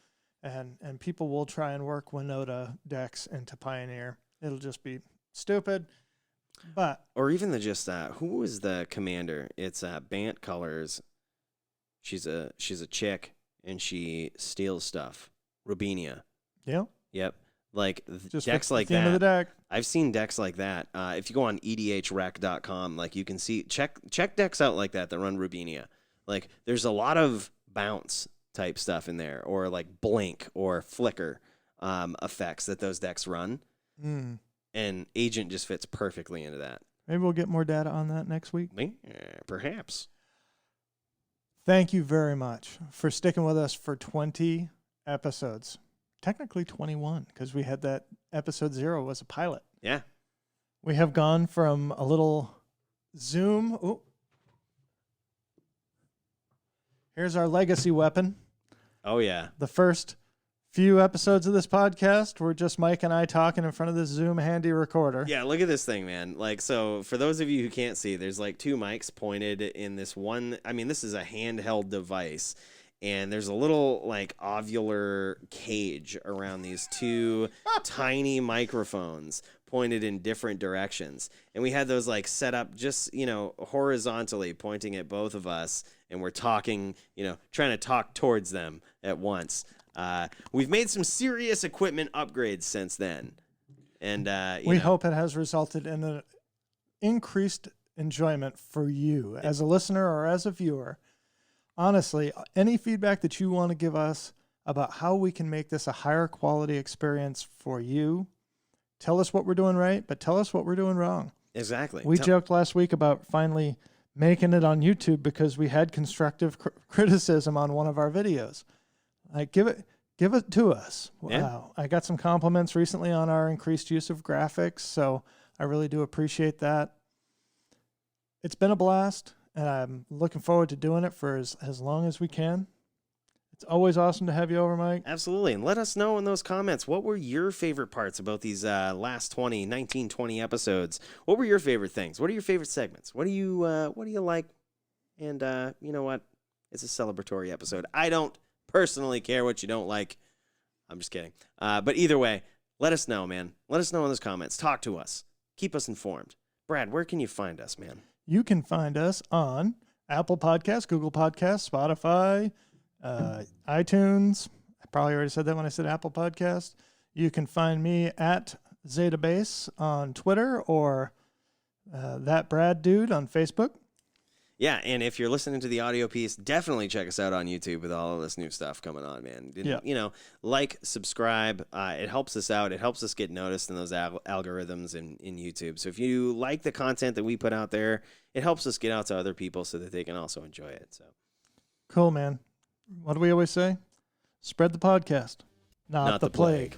and people will try and work Winota decks into Pioneer. It'll just be stupid. But or even the just who was the commander? It's Bant Colors. She's a chick. And she steals stuff. Rubinia. Yeah. Yep. Like just decks like that. Of the deck. I've seen decks like that. If you go on edhrec.com, like you can see check decks out like that run Rubinia. Like there's a lot of bounce type stuff in there, or like blink or flicker effects that those decks run. Mm. And Agent just fits perfectly into that. Maybe we'll get more data on that next week. Perhaps. Thank you very much for sticking with us for 20 episodes. Technically 21, because we had that episode 0 was a pilot. Yeah. We have gone from a little Zoom. Ooh. Here's our legacy weapon. Oh, yeah. The first few episodes of this podcast were just Mike and I talking in front of this Zoom handy recorder. Yeah, look at this thing, man. Like, so for those of you who can't see, there's like two mics pointed in this one. I mean, this is a handheld device, and there's a little like ovular cage around these two tiny microphones pointed in different directions. And we had those like set up just, horizontally pointing at both of us, and we're talking, trying to talk towards them at once. We've made some serious equipment upgrades since then. And we hope it has resulted in an increased enjoyment for you as a listener or as a viewer. Honestly, any feedback that you want to give us about how we can make this a higher quality experience for you, tell us what we're doing right, but tell us what we're doing wrong. Exactly. We joked last week about finally making it on YouTube because we had constructive criticism on one of our videos. Like, give it to us. Wow. Yeah. I got some compliments recently on our increased use of graphics, so I really do appreciate that. It's been a blast, and I'm looking forward to doing it for as long as we can. It's always awesome to have you over, Mike. Absolutely. And let us know in those comments, what were your favorite parts about these last 20 episodes? What were your favorite things? What are your favorite segments? What do you like? And you know what? It's a celebratory episode. I don't personally care what you don't like. I'm just kidding. But either way, let us know, man. Let us know in those comments. Talk to us. Keep us informed. Brad, where can you find us, man? You can find us on Apple Podcasts, Google Podcasts, Spotify, iTunes. I probably already said that when I said Apple Podcast. You can find me at Zetabase on Twitter, or that Brad dude on Facebook. Yeah, and if you're listening to the audio piece, definitely check us out on YouTube with all of this new stuff coming on, man. Yeah. Like, subscribe. It helps us out. It helps us get noticed in those algorithms in YouTube. So if you like the content that we put out there, it helps us get out to other people so that they can also enjoy it. So cool, man. What do we always say? Spread the podcast, not the plague.